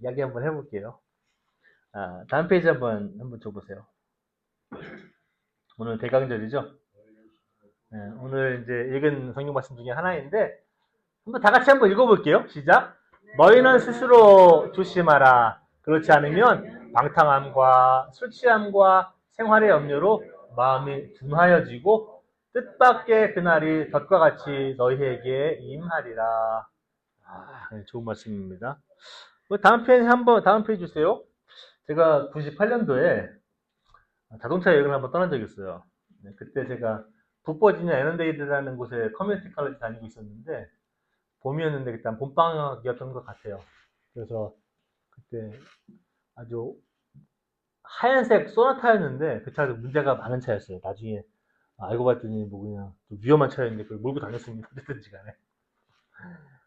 이야기 한번 해볼게요. 다음 페이지 한번 줘보세요. 오늘 대강절이죠? 네, 오늘 이제 읽은 성경 말씀 중에 하나인데, 한번 다 같이 한번 읽어볼게요. 시작. 너희는 스스로 조심하라. 그렇지 않으면 방탕함과 술 취함과 생활의 염려로 마음이 둔하여지고 뜻밖의 그날이 덫과 같이 너희에게 임하리라. 네, 좋은 말씀입니다. 다음 페이지 주세요. 제가 98년도에 자동차 여행을 한번 떠난 적이 있어요. 네, 그때 제가 북버지니아 애넌데일이라는 곳에 커뮤니티 칼레지 다니고 있었는데, 봄이었는데 일단 봄방학이었던 것 같아요. 그래서 그때 아주 하얀색 소나타였는데 그 차도 문제가 많은 차였어요. 나중에 알고 봤더니 뭐 그냥 좀 위험한 차였는데 그걸 몰고 다녔습니다. 어쨌든지 간에.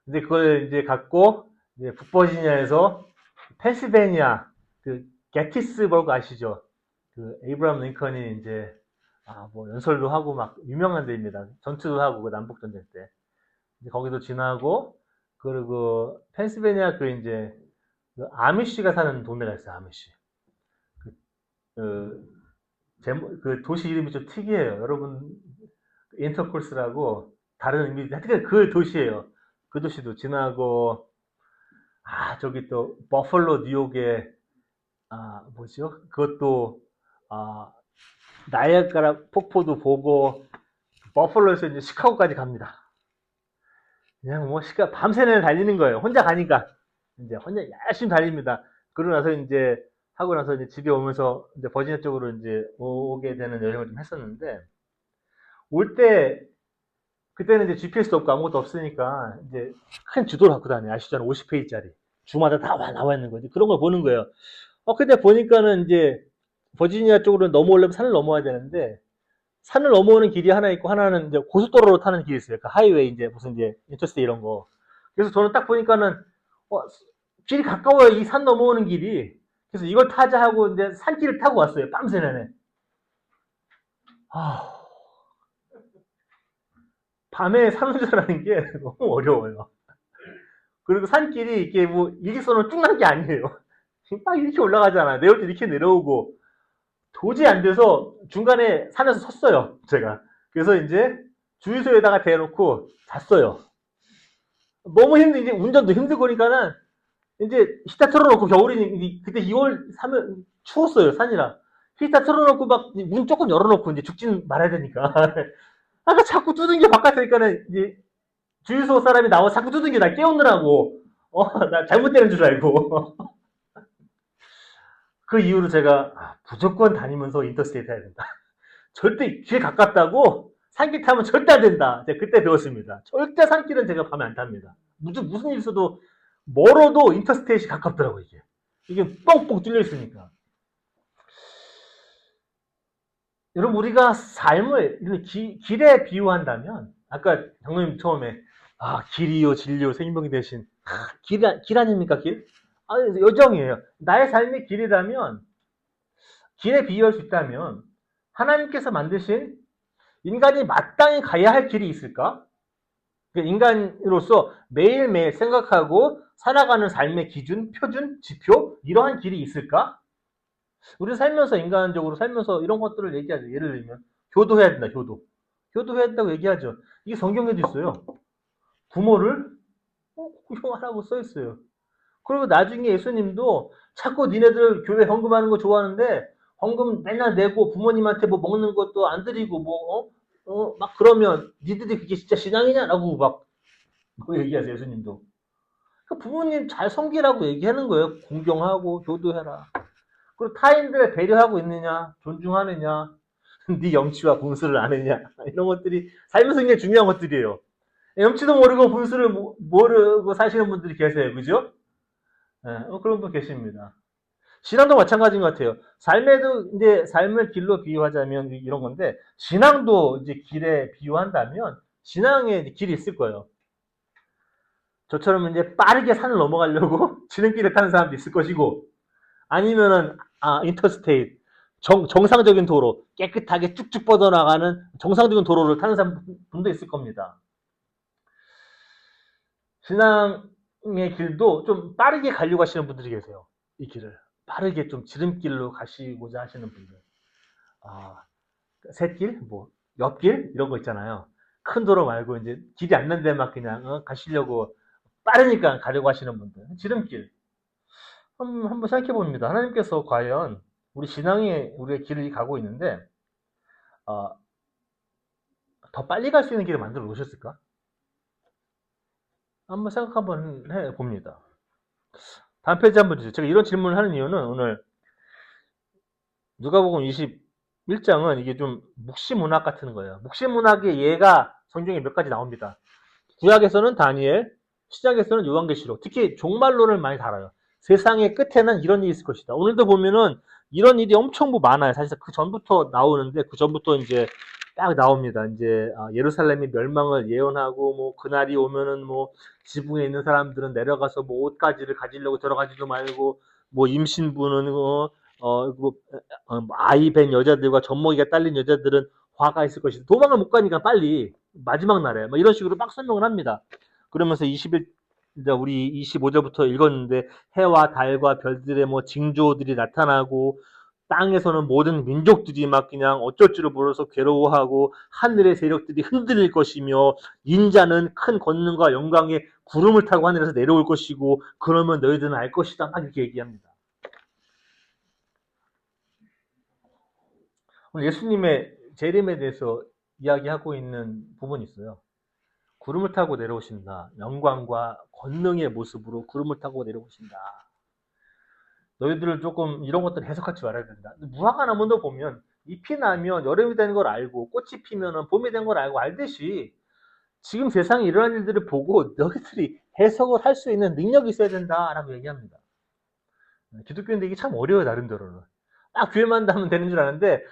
근데 그걸 이제 갖고 이제 북버지니아에서 펜실베니아 그 게티스버그 아시죠? 그 에이브라함 링컨이 이제 뭐 연설도 하고 막 유명한 데입니다. 전투도 하고 그 남북 전쟁 때. 이제 거기도 지나고 그리고 펜실베니아 그 이제 그 아미시가 사는 동네가 있어요. 아미시. 그, 그, 그 도시 이름이 좀 특이해요. 여러분 인터콜스라고 다른 의미 하여튼 그 도시예요. 그 도시도 지나고 저기 또 버펄로 뉴욕에 뭐죠? 그것도 아 나이아가라 폭포도 보고 버펄로에서 이제 시카고까지 갑니다. 그냥 뭐 밤새는 달리는 거예요. 혼자 가니까 이제 혼자 열심히 달립니다. 그러고 나서 이제 하고 나서 이제 집에 오면서 이제 버지니아 쪽으로 이제 오게 되는 여행을 좀 했었는데 올 때 그때는 이제 GPS도 없고 아무것도 없으니까 이제 큰 지도를 갖고 다녀요. 아시잖아요. 50페이지짜리 주마다 다 나와 있는 거지. 그런 걸 보는 거예요. 근데 보니까는 이제 버지니아 쪽으로 넘어오려면 산을 넘어야 되는데 산을 넘어오는 길이 하나 있고 하나는 이제 고속도로로 타는 길이 있어요. 그 하이웨이 이제 무슨 이제 인터스테이 이런 거. 그래서 저는 딱 보니까는 어, 길이 가까워요. 이 산 넘어오는 길이. 그래서 이걸 타자 하고 이제 산길을 타고 왔어요. 밤새 내내. 밤에 산 운전하는 게 너무 어려워요. 그리고 산길이 이게 뭐 일직선으로 쭉 난 게 아니에요. 막 이렇게 올라가잖아. 내올 때 이렇게 내려오고 도저히 안 돼서 중간에 산에서 섰어요. 제가. 그래서 이제 주유소에다가 대놓고 잤어요. 너무 이제 운전도 힘들고 그러니까는 이제 히터 틀어놓고 겨울이니 그때 2월 3월 추웠어요 산이라 히터 틀어놓고 막 문 조금 열어놓고 이제 죽진 말아야 되니까 자꾸 두둥겨 바깥이니까는 이제 주유소 사람이 나와 자꾸 두둥겨 날 깨우느라고 나 잘못되는 줄 알고 그 이후로 제가 무조건 다니면서 인터스테이트 해야 된다. 절대 길 가깝다고 산길 타면 절대 안 된다. 제가 그때 배웠습니다. 절대 산길은 제가 밤에 안 탑니다. 무슨 일 있어도 멀어도 인터스테이트가 가깝더라고 이게. 이게 뻥뻥 뚫려 있으니까. 여러분 우리가 삶을 길에 비유한다면 아까 장로님 처음에 길이요 진리요 생명이 대신 길 아닙니까 길? 여정이에요. 나의 삶의 길이라면 길에 비유할 수 있다면 하나님께서 만드신 인간이 마땅히 가야 할 길이 있을까? 인간으로서 매일매일 생각하고 살아가는 삶의 기준, 표준, 지표 이러한 길이 있을까? 우리 살면서 인간적으로 살면서 이런 것들을 얘기하죠. 예를 들면 효도해야 된다. 효도해야 된다고 얘기하죠. 이게 성경에도 있어요. 부모를 공경하라고 써 있어요. 그리고 나중에 예수님도 자꾸 니네들 교회 헌금하는 거 좋아하는데 헌금 맨날 내고 부모님한테 뭐 먹는 것도 안 드리고 막 그러면 니들이 그게 진짜 신앙이냐라고 막 얘기하세요. 예수님도. 부모님 잘 섬기라고 얘기하는 거예요. 공경하고 효도해라. 그리고 타인들을 배려하고 있느냐, 존중하느냐, 네 염치와 분수를 아느냐 이런 것들이 삶에서 굉장히 중요한 것들이에요. 염치도 모르고 분수를 모르고 사시는 분들이 계세요, 그죠? 그런 분 계십니다. 신앙도 마찬가지인 것 같아요. 삶에도 이제 삶을 길로 비유하자면 이런 건데 신앙도 이제 길에 비유한다면 신앙에 길이 있을 거예요. 저처럼 이제 빠르게 산을 넘어가려고 지름길을 타는 사람도 있을 것이고 아니면은 인터스테이트 정상적인 도로 깨끗하게 쭉쭉 뻗어나가는 정상적인 도로를 타는 사람분도 있을 겁니다. 신앙 길도 좀 빠르게 가려고 하시는 분들이 계세요. 이 길을. 빠르게 좀 지름길로 가시고자 하시는 분들. 아, 샛길, 뭐, 옆길, 이런 거 있잖아요. 큰 도로 말고 이제 길이 안 난 데만 그냥 가시려고 빠르니까 가려고 하시는 분들. 지름길. 한번 생각해 봅니다. 하나님께서 과연 우리 신앙에 우리의 길을 가고 있는데, 어, 더 빨리 갈 수 있는 길을 만들어 놓으셨을까? 한번 생각 한번 해 봅니다. 다음 페이지 한번 주세요. 제가 이런 질문을 하는 이유는 오늘 누가복음 21장은 이게 좀 묵시문학 같은 거예요. 묵시문학의 예가 성경에 몇 가지 나옵니다. 구약에서는 다니엘, 신약에서는 요한계시록, 특히 종말론을 많이 다뤄요. 세상의 끝에는 이런 일이 있을 것이다. 오늘도 보면은 이런 일이 엄청 많아요. 사실 그 전부터 나오는데 그 전부터 이제 딱 나옵니다. 이제 예루살렘이 멸망을 예언하고 뭐 그날이 오면은 뭐 지붕에 있는 사람들은 내려가서 뭐 옷가지를 가지려고 들어가지도 말고 뭐 임신부는 뭐, 아이 뵌 여자들과 젖먹이가 딸린 여자들은 화가 있을 것이다. 도망을 못 가니까 빨리 마지막 날에 뭐 이런 식으로 막 설명을 합니다. 그러면서 21 이제 우리 25절부터 읽었는데 해와 달과 별들의 뭐 징조들이 나타나고 땅에서는 모든 민족들이 막 그냥 어쩔 줄을 몰라서 괴로워하고 하늘의 세력들이 흔들릴 것이며 인자는 큰 권능과 영광에 구름을 타고 하늘에서 내려올 것이고 그러면 너희들은 알 것이다 막 이렇게 얘기합니다. 오늘 예수님의 재림에 대해서 이야기하고 있는 부분이 있어요. 구름을 타고 내려오신다. 영광과 권능의 모습으로 구름을 타고 내려오신다. 너희들을 조금 이런 것들 해석하지 말아야 된다. 무화과나무도 보면 잎이 나면 여름이 되는 걸 알고 꽃이 피면 봄이 된 걸 알고 알듯이 지금 세상에 일어난 일들을 보고 너희들이 해석을 할 수 있는 능력이 있어야 된다라고 얘기합니다. 기독교인들 이게 참 어려워요, 나름대로는. 딱 귀에만 닿으면 되는 줄 아는데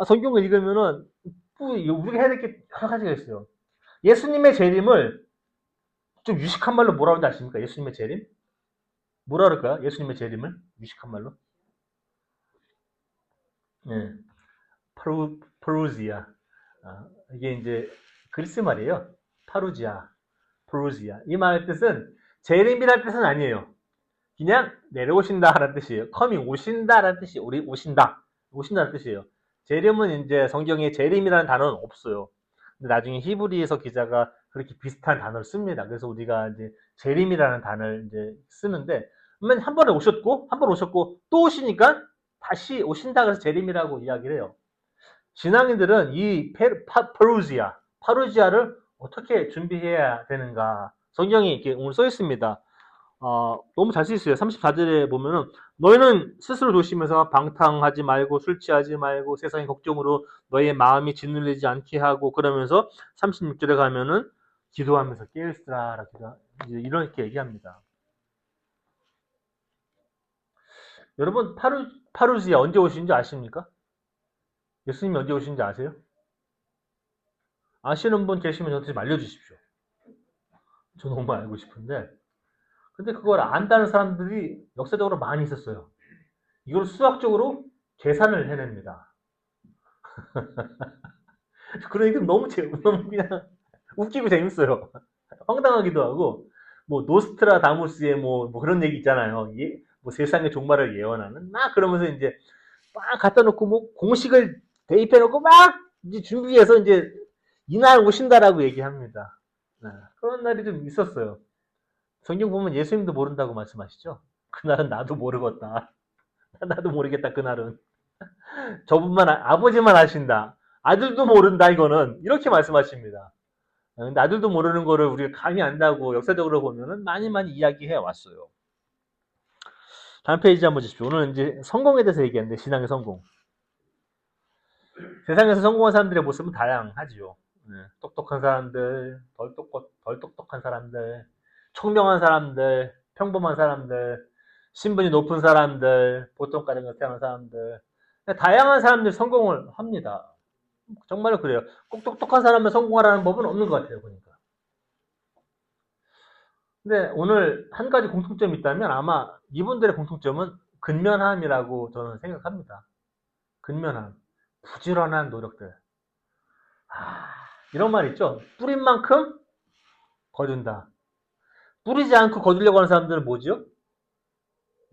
성경을 읽으면은 우리가 해야 될 게 여러 가지가 있어요. 예수님의 재림을 좀 유식한 말로 뭐라 하는지 아십니까? 예수님의 재림? 뭐라 그럴까요? 예수님의 재림을 유식한 말로? 예, 파루지아. 이게 이제 그리스 말이에요. 파루지아, 파루지아. 이 말의 뜻은 재림이라는 뜻은 아니에요. 그냥 내려오신다라는 뜻이에요. coming 오신다라는 뜻이 우리 오신다, 오신다는 뜻이에요. 재림은 이제 성경에 재림이라는 단어는 없어요. 근데 나중에 히브리에서 기자가 그렇게 비슷한 단어를 씁니다. 그래서 우리가 이제 재림이라는 단어를 이제 쓰는데, 그러면 한 번에 오셨고, 한 번 오셨고, 또 오시니까 다시 오신다 그래서 재림이라고 이야기를 해요. 신앙인들은 이 파루지아를 어떻게 준비해야 되는가? 성경이 이렇게 오늘 써 있습니다. 너무 잘 쓰였어요. 34절에 보면은 너희는 스스로 조심해서 방탕하지 말고 술 취하지 말고 세상의 걱정으로 너희의 마음이 짓눌리지 않게 하고, 그러면서 36절에 가면은 기도하면서 깨일쓰라라고 이렇게 얘기합니다. 여러분 파루지아 언제 오신지 아십니까? 예수님이 언제 오신지 아세요? 아시는 분 계시면 저한테 좀 알려주십시오. 저 너무 알고 싶은데. 근데 그걸 안다는 사람들이 역사적으로 많이 있었어요. 이걸 수학적으로 계산을 해냅니다. 그러니까 너무 그냥 웃기고 재밌어요. 황당하기도 하고, 뭐 노스트라다무스의 뭐 그런 얘기 있잖아요. 뭐 세상의 종말을 예언하는 막 그러면서 이제 막 갖다 놓고 뭐 공식을 대입해 놓고 막 이제 준비해서 이제 이날 오신다라고 얘기합니다. 네, 그런 날이 좀 있었어요. 성경 보면 예수님도 모른다고 말씀하시죠. 그날은 나도 모르겠다. 나도 모르겠다. 그날은 저분만 아버지만 아신다. 아들도 모른다. 이거는 이렇게 말씀하십니다. 근데 아들도 모르는 거를 우리가 감히 안다고 역사적으로 보면은 많이 이야기해 왔어요. 다음 페이지 한번 주십시오. 오늘 이제 성공에 대해서 얘기하는데, 신앙의 성공. 세상에서 성공한 사람들의 모습은 다양하지요. 똑똑한 사람들, 덜 똑똑한 사람들, 총명한 사람들, 평범한 사람들, 신분이 높은 사람들, 보통 가정에서 태어난 사람들, 다양한 사람들이 성공을 합니다. 정말로 그래요. 꼭 똑똑한 사람만 성공하라는 법은 없는 것 같아요, 보니까. 근데 오늘 한 가지 공통점이 있다면 아마 이분들의 공통점은 근면함이라고 저는 생각합니다. 근면함. 부지런한 노력들. 이런 말 있죠. 뿌린 만큼 거둔다. 뿌리지 않고 거두려고 하는 사람들은 뭐죠?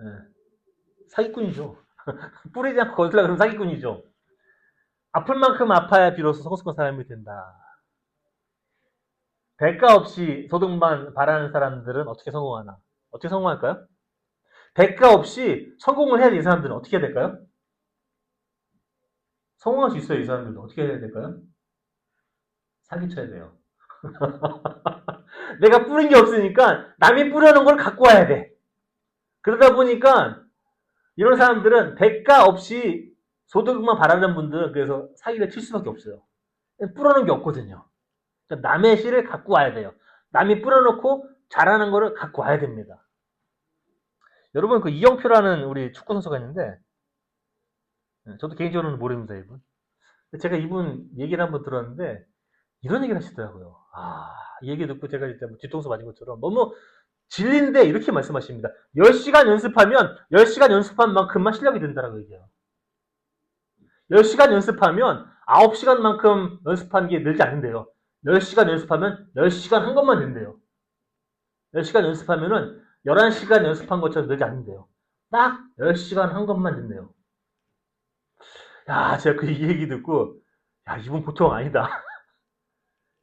예, 사기꾼이죠. 뿌리지 않고 거두려고 하는 사기꾼이죠. 아플 만큼 아파야 비로소 성숙한 사람이 된다. 대가 없이 소득만 바라는 사람들은 어떻게 성공하나? 어떻게 성공할까요? 대가 없이 성공을 해야 돼, 이 사람들은 어떻게 해야 될까요? 성공할 수 있어요, 이 사람들도. 어떻게 해야 될까요? 사기쳐야 돼요. 내가 뿌린 게 없으니까 남이 뿌려놓은 걸 갖고 와야 돼. 그러다 보니까 이런 사람들은 대가 없이 소득만 바라는 분들은 그래서 사기를 칠 수밖에 없어요. 뿌려놓은 게 없거든요. 그러니까 남의 씨를 갖고 와야 돼요. 남이 뿌려놓고 잘하는 거를 갖고 와야 됩니다. 여러분 그 이영표라는 우리 축구 선수가 있는데 저도 개인적으로는 모릅니다 이분. 제가 이분 얘기를 한번 들었는데 이런 얘기를 하시더라고요. 이 얘기 듣고 제가 진짜 뒤통수 맞은 것처럼 너무 진리인데 이렇게 말씀하십니다. 10시간 연습하면 10시간 연습한 만큼만 실력이 된다라고 얘기해요. 10시간 연습하면 9시간만큼 연습한 게 늘지 않는데요. 10시간 연습하면 10시간 한 것만 된대요. 10시간 연습하면은 11시간 연습한 것처럼 늘지 않는데요. 딱 10시간 한 것만 된대요. 야, 제가 그 얘기 듣고, 야, 이분 보통 아니다.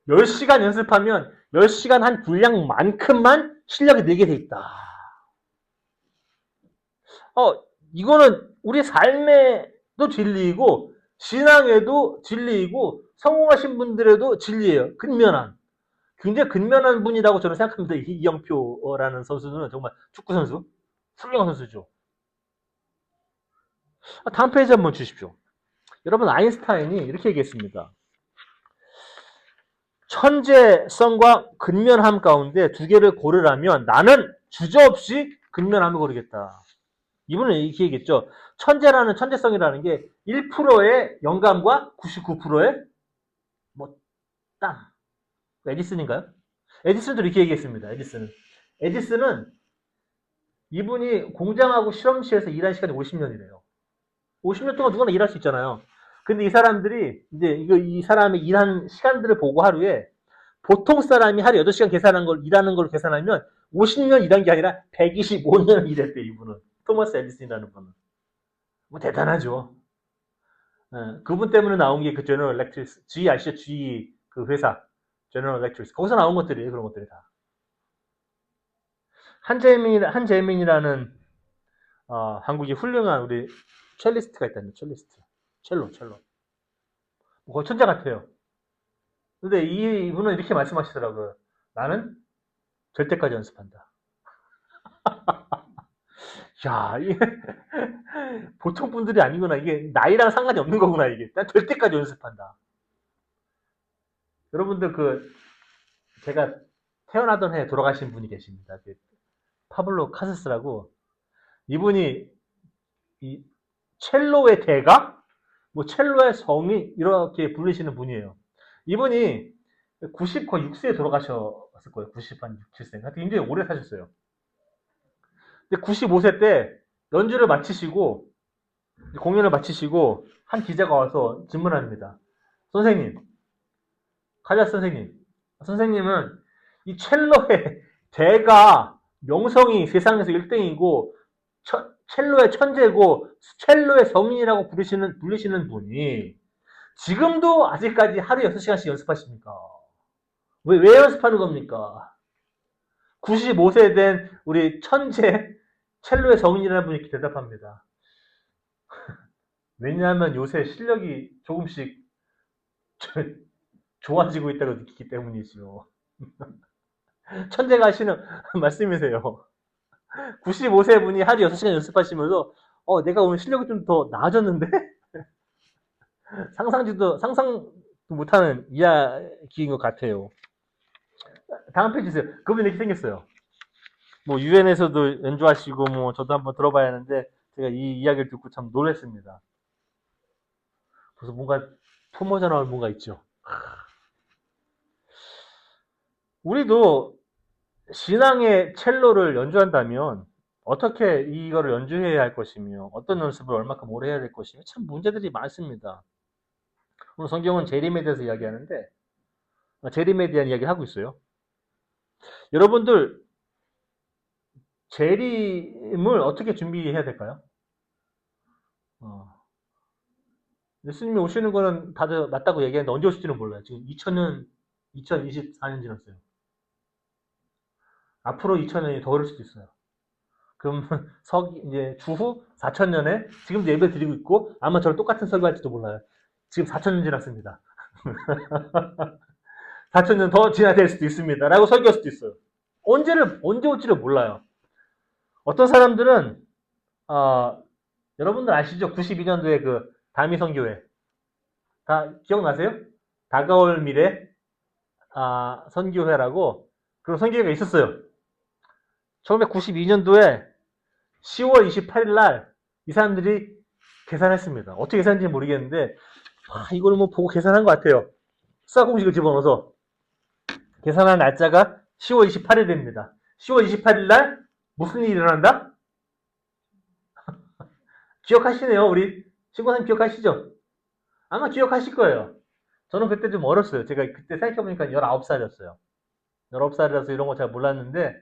10시간 연습하면 10시간 한 분량만큼만 실력이 늘게 돼 있다. 이거는 우리 삶에도 진리이고, 신앙에도 진리이고, 성공하신 분들에도 진리예요. 근면한. 굉장히 근면한 분이라고 저는 생각합니다. 이영표라는 선수는 정말 축구 선수. 훌륭한 선수죠. 다음 페이지 한번 주십시오. 여러분, 아인슈타인이 이렇게 얘기했습니다. 천재성과 근면함 가운데 두 개를 고르라면 나는 주저없이 근면함을 고르겠다. 이분은 이렇게 얘기했죠. 천재성이라는 게 1%의 영감과 99%의 땀. 에디슨인가요? 에디슨도 이렇게 얘기했습니다. 에디슨은 이분이 공장하고 실험실에서 일한 시간이 50년이래요. 50년 동안 누구나 일할 수 있잖아요. 근데 이 사람들이 이제 이 사람의 일한 시간들을 보고 하루에 보통 사람이 하루 8시간 일하는 걸 계산하면 50년 일한 게 아니라 125년 일했대, 이분은. 토마스 에디슨이라는 분은. 대단하죠. 그분 때문에 나온 게 그 제너럴 일렉트릭스, GE 아시죠? GE 그 회사. 제너럴 일렉트릭스. 거기서 나온 것들이에요, 그런 것들이 다. 한재민이라는 한국의 훌륭한 우리 첼리스트가 있다는 첼리스트. 첼로. 거의 천재 같아요. 근데 이분은 이렇게 말씀하시더라고요. 나는 절대까지 연습한다. 야, 이게 보통 분들이 아니구나. 이게 나이랑 상관이 없는 거구나, 이게. 난 절대까지 연습한다. 여러분들 제가 태어나던 해에 돌아가신 분이 계십니다. 파블로 카세스라고. 이분이 이 첼로의 대가? 첼로의 성이 이렇게 부르시는 분이에요. 이분이 96세에 돌아가셨을 거예요. 90한 6, 7세. 하여튼 굉장히 오래 사셨어요. 근데 95세 때 연주를 마치시고 공연을 마치시고 한 기자가 와서 질문합니다. 선생님, 칼라스 선생님은 이 첼로의 대가 명성이 세상에서 1등이고 첼로의 천재고 첼로의 성인이라고 부르시는 분이 지금도 아직까지 하루에 6시간씩 연습하십니까? 왜 연습하는 겁니까? 95세 된 우리 천재 첼로의 성인이라는 분이 이렇게 대답합니다. 왜냐하면 요새 실력이 조금씩 좋아지고 있다고 느끼기 때문이지요. 천재가 하시는 말씀이세요. 95세 분이 하루 6시간 연습하시면서 내가 오늘 실력이 좀 더 나아졌는데? 상상도 못하는 이야기인 것 같아요. 다음 페이지 주세요. 그분이 이렇게 생겼어요. 유엔에서도 연주하시고 저도 한번 들어봐야 하는데 제가 이 이야기를 듣고 참 놀랐습니다. 그래서 뭔가 품어져 나올 뭔가 있죠. 우리도 신앙의 첼로를 연주한다면 어떻게 이거를 연주해야 할 것이며 어떤 연습을 얼마큼 오래 해야 될 것이며 참 문제들이 많습니다. 오늘 성경은 재림에 대해서 이야기하는데 재림에 대한 이야기를 하고 있어요. 여러분들 재림을 어떻게 준비해야 될까요? 어. 예수님이 오시는 거는 다들 맞다고 얘기하는데 언제 오실지는 몰라요. 지금 2000년, 2024년 지났어요. 앞으로 2000년이 더 오를 수도 있어요. 그럼 이제 주후 4000년에 지금도 예배 드리고 있고 아마 저랑 똑같은 설교할지도 몰라요. 지금 4000년 지났습니다. 4000년 더 지나야 될 수도 있습니다. 라고 설교할 수도 있어요. 언제 올지를 몰라요. 어떤 사람들은, 여러분들 아시죠? 92년도에 그 다미선교회. 다 기억나세요? 다가올 미래, 선교회라고 그런 선교회가 있었어요. 처음에 92년도에 10월 28일 날 이 사람들이 계산했습니다. 어떻게 계산했는지 모르겠는데, 이걸 뭐 보고 계산한 것 같아요. 수학 공식을 집어넣어서. 계산한 날짜가 10월 28일입니다. 10월 28일 날 무슨 일이 일어난다? 기억하시네요, 우리 친구님 기억하시죠? 아마 기억하실 거예요. 저는 그때 좀 어렸어요. 제가 그때 생각해보니까 19살이었어요. 19살이라서 이런 거 잘 몰랐는데,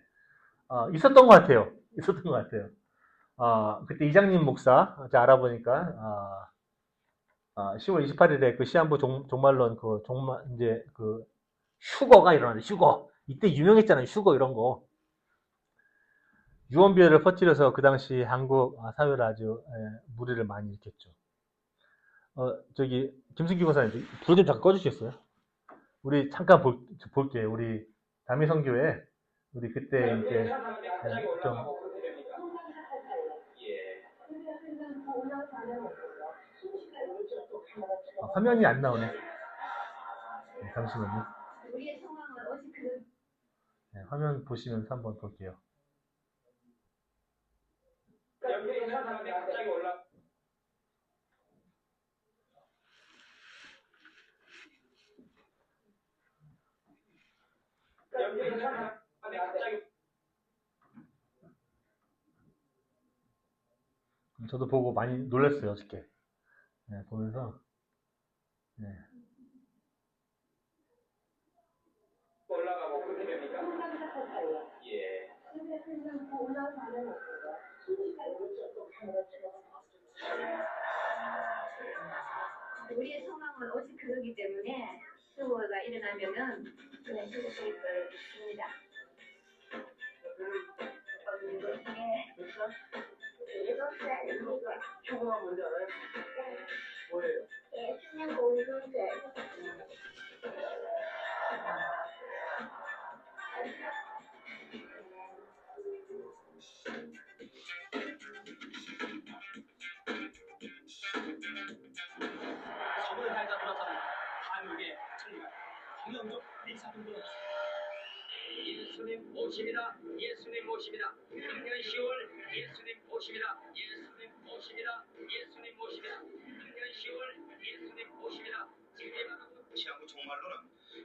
있었던 것 같아요. 있었던 것 같아요. 그때 이장님 목사, 제가 알아보니까, 10월 28일에 그 시한부 종말론 이제 휴거가 일어나는데, 휴거. 이때 유명했잖아요, 휴거 이런 거. 유언비어를 퍼뜨려서 그 당시 한국 사회를 아주 무리를 많이 일으켰죠. 저기 김승기 권사님 불 좀 잠깐 꺼주시겠어요? 우리 잠깐 볼게요. 우리 담임선교회 우리 그때 이제 좀 화면이 안 나오네. 네, 잠시만요. 네, 화면 보시면서 한번 볼게요. 저도 보고 많이 놀랐어요, 어저께. 네, 보면서. 네. 올라가고 그렇게 됩니까? 예. 우리의 소망은 오직 그거기 때문에 휴거가 일어나면은 그냥 휴거될 걸 믿습니다. 휴거가 뭔지 알아요? 뭐예요? 예수님 공동체. 저번에 달다 들어서는 한국의 천리가 김영조 리사분으로 예수님 오십니다. 예수님 오십니다. 작년 10월 예수님 오십니다. 예수님 오십니다. 예수님 오십니다. 작년 10월 예수님 오십니다. 시한부 종말로는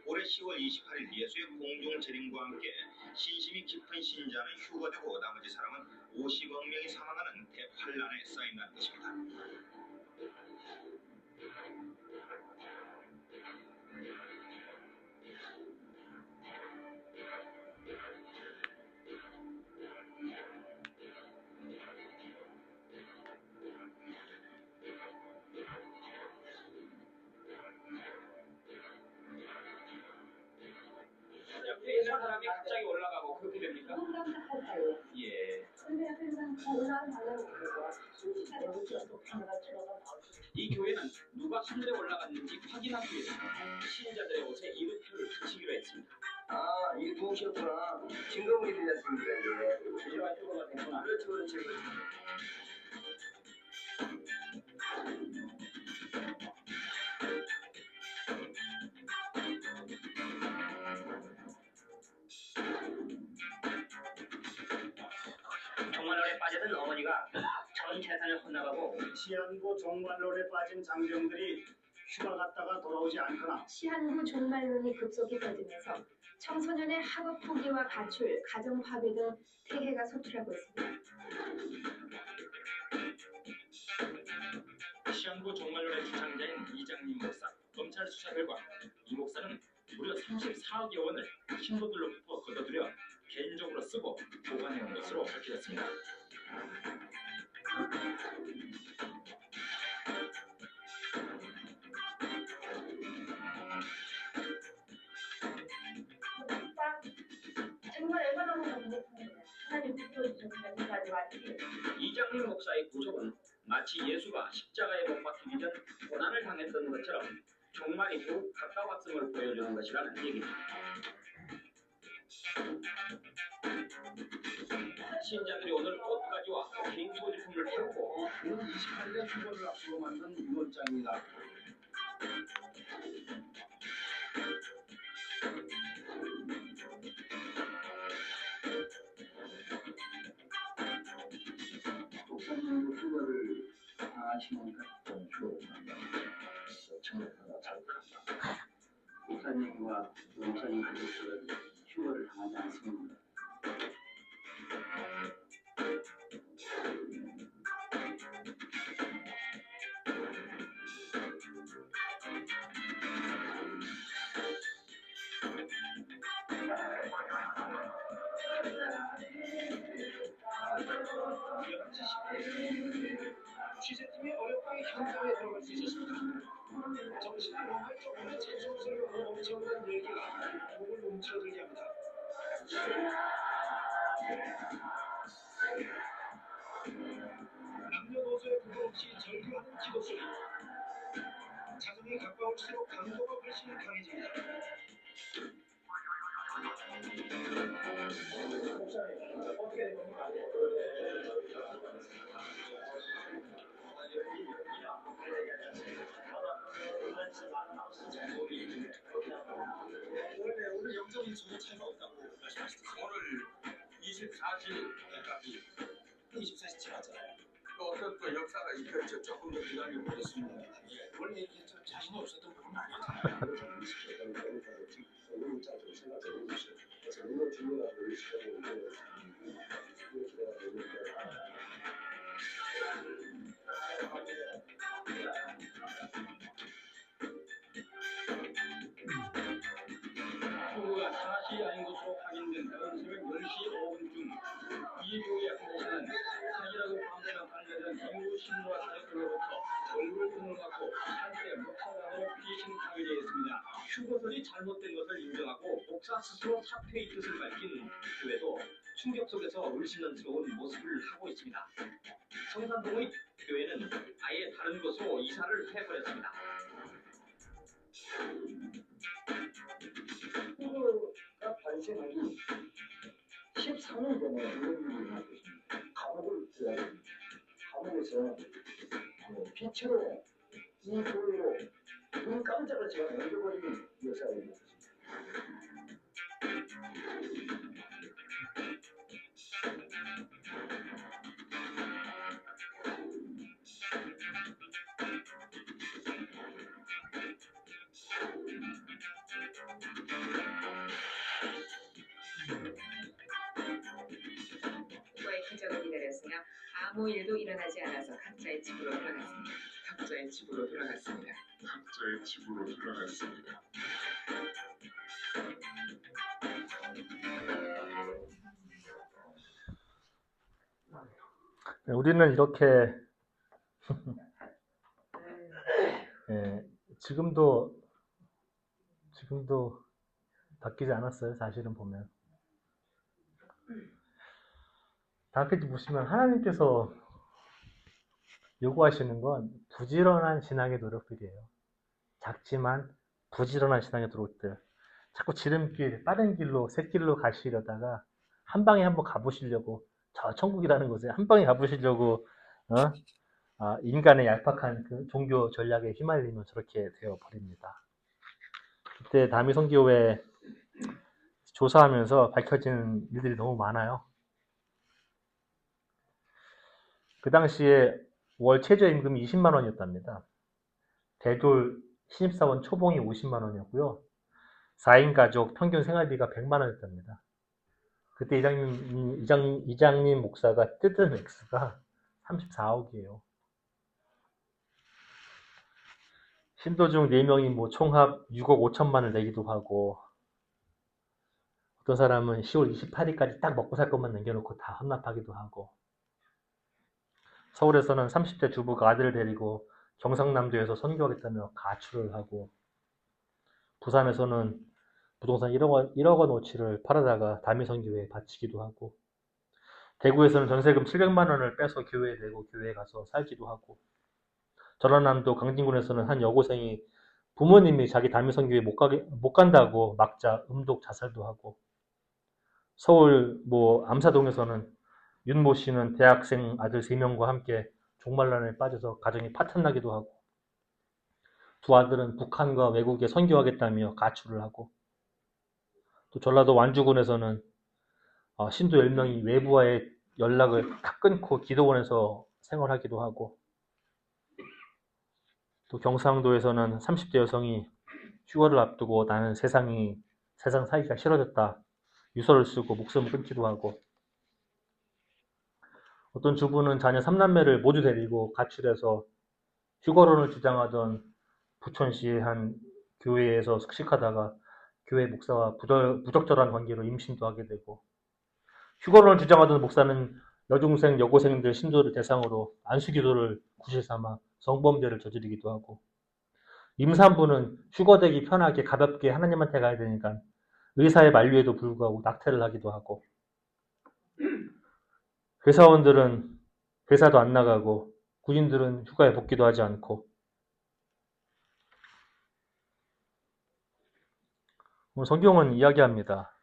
올해 10월 28일 예수의 공중 재림과 함께 신심이 깊은 신자는 휴거되고 나머지 사람은 50억 명이 사망하는 대환란에 쌓인다는 것입니다. 옆에 있는 사람이 갑자기 올라가고 그렇게 됩니까? 예. 이 교회는 누가 하늘에 올라갔는지 확인하기 위해서 신자들의 옷에 이름표를 붙이기로 했습니다. 이게 무엇이었구나. 증거물이 되었습니다. 이러한 효과가 됐구나. 그렇죠, 그렇죠. 종말론에 빠졌던 어머니가 전 재산을 헌납하고 시한부 종말론에 빠진 장병들이 휴가 갔다가 돌아오지 않거나 시한부 종말론이 급속히 퍼지면서 청소년의 학업 포기와 가출, 가정 파괴 등 폐해가 속출하고 있습니다. 시한부 종말론의 주장자인 이장님 목사, 검찰 수사 결과 이 목사는 무려 34억여 원을 신도들로부터 거둬들여 개인적으로 쓰고 보관해온 것으로 밝혀졌습니다. 정말 얼마나 행복합니다. 하나님 지켜주셔서 여기까지 왔지. 이장님 목사의 구속은 마치 예수가 십자가에 못 박히기 전 고난을 당했던 것처럼 종말이 더욱 가까웠음을 보여주는 것이라는 얘기입니다. 신자들이 오늘 꽃가지와 개인 소지품을 태우고 28년 휴거를 앞두고 만든 유언장입니다. 목사님 휴가를 하시니까 좀 좋습니다. 정말 잘합니다. 목사님과 목사님 가족들은 휴가를 당하지 않습니다. 취재팀이 어렵게 현장에 들어갈 수 있었습니다. 정신이 몽환적으로 재수없으로 엄청난 열기가 목을 움츠러들게 합니다. 남녀노소의 구분 없이 절규하는 기도 소리. 자정이 가까울수록 강도가 훨씬 강해집니다. 목사님, 어떻게 된 겁니까? 오늘 영적인 전혀 차이가 없다고 말씀하시더라고요. 오늘 24시까지 24시 지났잖아요. 또 어떤 또 역사가 있겠죠. 조금 더 기다리고 있습니다. 원래 이렇게 좀 자신이 없었던 분은 아니었잖아요. 후보가 사실이 아닌 것으로 확인된 어느 새벽 10시 5분쯤 이 교회 앞에서는 사기라고 방송한 관계된 인구 신고와 사역으로부터 얼굴을 공로받고 한때 목사관으로 피신 타결되어 있습니다. 휴거설이 잘못된 것을 인정하고 목사 스스로 사퇴의 뜻을 밝힌 교회도 충격 속에서 울신난스러운 모습을 하고 있습니다. 성산동의 교회는 아예 다른 곳으로 이사를 해버렸습니다. 후보가 발생하기 13년 전에 이런 일이 있었습니다. 감옥을 들어야 됩니다. 감옥에서 빛으로 이 교회로 눈 깜짝을 제가 넘겨버리는 역사가 있었습니다. 후보의 기적을 기다렸으나 아무 일도 일어나지 않아서 각자의 집으로 돌아갔습니다. 각자의 집으로 돌아갔습니다. 각자의 집으로 돌아갔습니다. 네, 우리는 이렇게 예, 지금도 바뀌지 않았어요. 사실은 보면 다윗이 보시면 하나님께서 요구하시는 건 부지런한 신앙의 노력들이에요. 작지만 부지런한 신앙의 노력들. 자꾸 지름길, 빠른 길로, 새 길로 가시려다가 한 방에 한번 가보시려고, 저 천국이라는 곳에 한 방에 가보시려고 인간의 얄팍한 그 종교 전략에 휘말리면 저렇게 되어 버립니다. 그때 다미 선교회 조사하면서 밝혀진 일들이 너무 많아요. 그 당시에 월 최저임금이 20만 원이었답니다. 대졸 신입사원 초봉이 50만 원이었고요. 4인 가족 평균 생활비가 100만 원이었답니다. 그때 이장님 목사가 뜯은 액수가 34억이에요. 신도 중 4명이 뭐 총합 6억 5천만을 내기도 하고, 어떤 사람은 10월 28일까지 딱 먹고 살 것만 남겨놓고 다 헌납하기도 하고, 서울에서는 30대 주부가 아들을 데리고 경상남도에서 선교하겠다며 가출을 하고, 부산에서는 부동산 1억 원어치를 팔아다가 다미선교회에 바치기도 하고, 대구에서는 전세금 700만 원을 빼서 교회에 내고 교회에 가서 살기도 하고, 전라남도 강진군에서는 한 여고생이 부모님이 자기 다미선교회 못 간다고 막자 음독 자살도 하고, 서울 암사동에서는 윤모 씨는 대학생 아들 3명과 함께 종말난에 빠져서 가정이 파탄나기도 하고, 두 아들은 북한과 외국에 선교하겠다며 가출을 하고, 또 전라도 완주군에서는 신도 10명이 외부와의 연락을 다 끊고 기도원에서 생활하기도 하고, 또 경상도에서는 30대 여성이 휴가를 앞두고 나는 세상 살기가 싫어졌다 유서를 쓰고 목숨을 끊기도 하고, 어떤 주부는 자녀 3남매를 모두 데리고 가출해서 휴거론을 주장하던 부천시의 한 교회에서 숙식하다가 교회 목사와 부적절한 관계로 임신도 하게 되고, 휴거론을 주장하던 목사는 여중생, 여고생들 신도를 대상으로 안수기도를 구실 삼아 성범죄를 저지르기도 하고, 임산부는 휴거되기 편하게 가볍게 하나님한테 가야 되니까 의사의 만류에도 불구하고 낙태를 하기도 하고, 회사원들은 회사도 안 나가고 군인들은 휴가에 복귀도 하지 않고, 오늘 성경은 이야기합니다.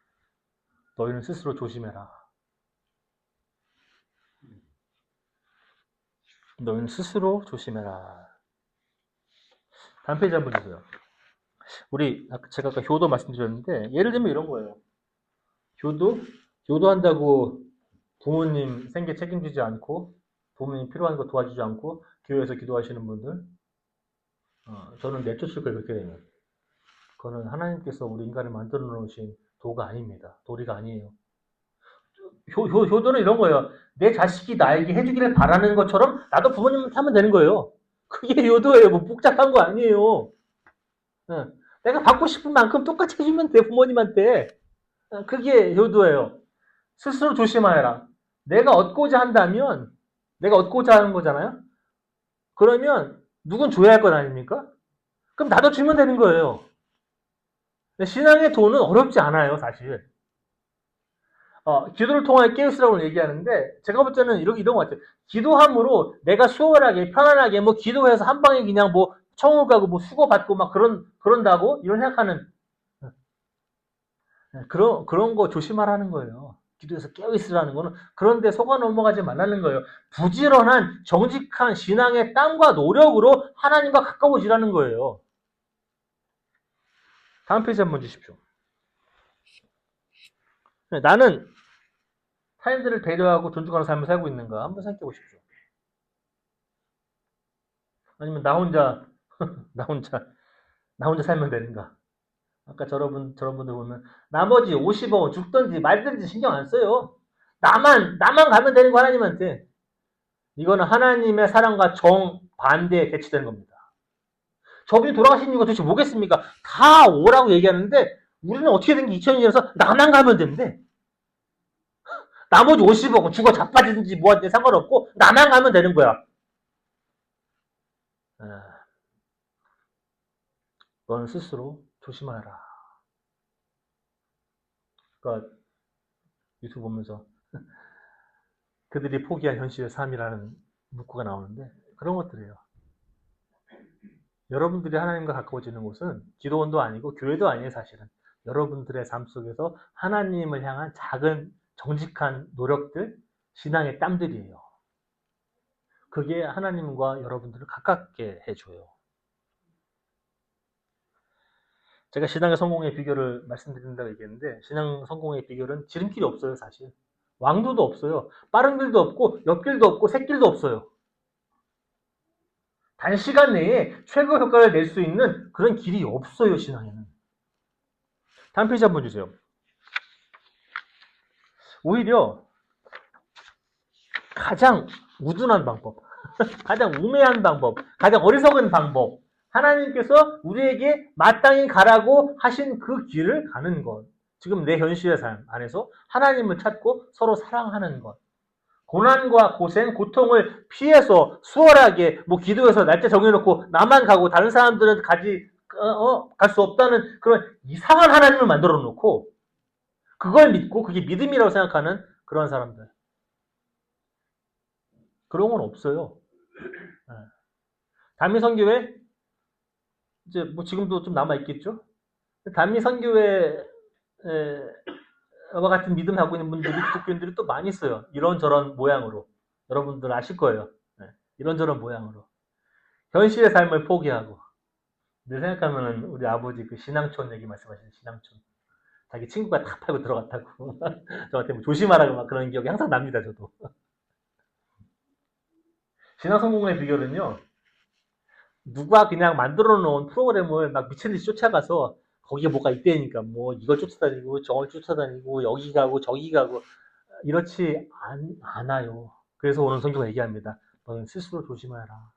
너희는 스스로 조심해라. 너희는 스스로 조심해라. 다음 페이지 한번 주세요. 제가 아까 효도 말씀드렸는데, 예를 들면 이런 거예요. 효도한다고 부모님 생계 책임지지 않고, 부모님 필요한 거 도와주지 않고, 교회에서 기도하시는 분들, 저는 내쫓을 거예요, 그렇게 되면. 그거는 하나님께서 우리 인간을 만들어 놓으신 도가 아닙니다. 도리가 아니에요. 효도는 이런 거예요. 내 자식이 나에게 해주기를 바라는 것처럼 나도 부모님한테 하면 되는 거예요. 그게 효도예요. 뭐 복잡한 거 아니에요. 내가 받고 싶은 만큼 똑같이 해주면 돼, 부모님한테. 그게 효도예요. 스스로 조심하여라. 내가 얻고자 하는 거잖아요? 그러면 누군 줘야 할 것 아닙니까? 그럼 나도 주면 되는 거예요. 신앙의 도는 어렵지 않아요, 사실. 기도를 통하여 깨우치라고 얘기하는데, 제가 볼 때는 이런 것 같아요. 기도함으로 내가 수월하게, 편안하게, 기도해서 한 방에 그냥 청을 가고 수고받고 그런다고? 이런 생각하는, 그런 거 조심하라는 거예요. 기도해서 깨어있으라는 거는. 그런데 속아 넘어가지 말라는 거예요. 부지런한, 정직한 신앙의 땀과 노력으로 하나님과 가까워지라는 거예요. 다음 페이지 한번 주십시오. 나는 타인들을 배려하고 존중하는 삶을 살고 있는가 한번 생각해 보십시오. 아니면 나 혼자 살면 되는가? 아까 저런 분들 보면 나머지 50억 죽든지 말든지 신경 안 써요. 나만 가면 되는 거 하나님한테. 이거는 하나님의 사랑과 정반대에 대치되는 겁니다. 저분이 돌아가신 이유가 도대체 뭐겠습니까? 다 오라고 얘기하는데 우리는 어떻게 된 게 2000년이라서 나만 가면 되는데, 나머지 50억은 죽어 자빠지든지 뭐하든지 상관없고 나만 가면 되는 거야. 너는 스스로 조심하라. 그러니까 유튜브 보면서 그들이 포기한 현실의 삶이라는 문구가 나오는데, 그런 것들이에요. 여러분들이 하나님과 가까워지는 곳은 기도원도 아니고 교회도 아니에요, 사실은. 여러분들의 삶 속에서 하나님을 향한 작은 정직한 노력들, 신앙의 땀들이에요. 그게 하나님과 여러분들을 가깝게 해줘요. 제가 신앙의 성공의 비결을 말씀드린다고 얘기했는데, 신앙 성공의 비결은 지름길이 없어요, 사실. 왕도도 없어요. 빠른 길도 없고 옆길도 없고 샛길도 없어요. 단시간 내에 최고 효과를 낼 수 있는 그런 길이 없어요, 신앙에는. 다음 페이지 한번 주세요. 오히려 가장 우둔한 방법, 가장 우매한 방법, 가장 어리석은 방법, 하나님께서 우리에게 마땅히 가라고 하신 그 길을 가는 것, 지금 내 현실의 삶 안에서 하나님을 찾고 서로 사랑하는 것. 고난과 고생, 고통을 피해서 수월하게 뭐 기도해서 날짜 정해놓고 나만 가고 다른 사람들은 갈 수 없다는 그런 이상한 하나님을 만들어 놓고 그걸 믿고 그게 믿음이라고 생각하는 그런 사람들. 그런 건 없어요. 예. 단미선교회 이제 뭐 지금도 좀 남아 있겠죠. 단미선교회와 같은 믿음 하고 있는 분들이 기독교인들이 또 많이 있어요. 이런저런 모양으로 여러분들 아실 거예요. 예. 이런저런 모양으로 현실의 삶을 포기하고 늘 생각하면은 우리 아버지 그 신앙촌 얘기 말씀하시는 신앙촌 자기 친구가 다 팔고 들어갔다고 저한테 뭐 조심하라고 막 그런 기억이 항상 납니다. 저도 신앙 성공의 비결은요. 누가 그냥 만들어 놓은 프로그램을 막 미친듯이 쫓아가서 거기에 뭐가 있대니까 뭐 이걸 쫓아다니고 저걸 쫓아다니고 여기 가고 저기 가고 이렇지 않아요. 그래서 오늘 성경은 얘기합니다. 너는 스스로 조심하라.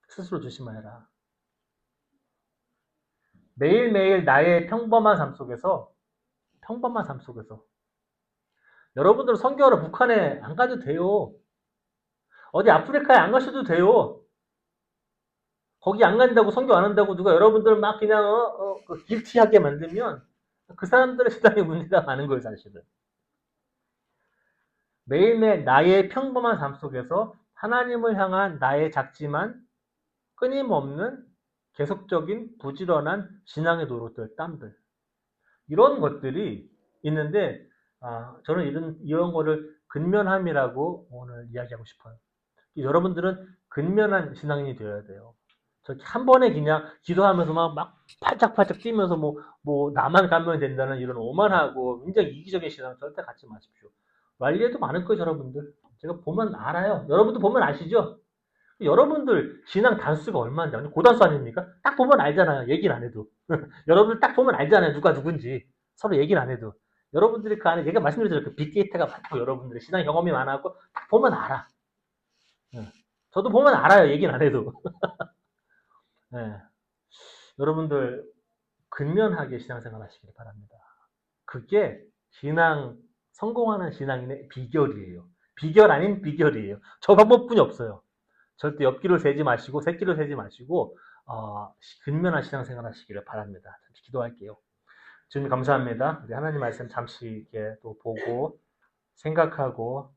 스스로 조심하라. 매일매일 나의 평범한 삶 속에서 여러분들 선교하러 북한에 안 가도 돼요. 어디 아프리카에 안 가셔도 돼요. 거기 안 간다고 선교 안 한다고 누가 여러분들 막 그냥 길티하게 만들면 그 사람들의 신앙에 문제가 많은 거예요, 사실은. 매일매일 나의 평범한 삶 속에서 하나님을 향한 나의 작지만 끊임없는 계속적인 부지런한 신앙의 노력들, 땀들 이런 것들이 있는데 저는 이런 거를 근면함이라고 오늘 이야기하고 싶어요. 여러분들은 근면한 신앙인이 되어야 돼요. 저렇게 한 번에 그냥 기도하면서 막 팔짝팔짝 뛰면서 뭐 나만 가면 된다는 이런 오만하고 굉장히 이기적인 신앙 절대 갖지 마십시오. 말리에도 많을 거예요, 여러분들. 제가 보면 알아요. 여러분도 보면 아시죠? 여러분들 신앙 단수가 얼마인지 완전 고단수 아닙니까? 딱 보면 알잖아요. 얘기는 안 해도. 여러분들 딱 보면 알잖아요. 누가 누군지. 서로 얘기는 안 해도. 여러분들이 그 안에 얘가 말씀드렸잖아요. 그 빅데이터가 많다고 여러분들의 신앙 경험이 많아갖고 딱 보면 알아. 저도 보면 알아요. 얘기는 안 해도. 네. 여러분들 근면하게 신앙생활 하시길 바랍니다. 그게 성공하는 신앙인의 비결이에요. 비결 아닌 비결이에요. 저 방법뿐이 없어요. 절대 옆길을 세지 마시고 새길을 세지 마시고 근면한 신앙생활 하시기를 바랍니다. 잠시 기도할게요. 주님 감사합니다. 우리 하나님 말씀 잠시 이렇게 또 보고 생각하고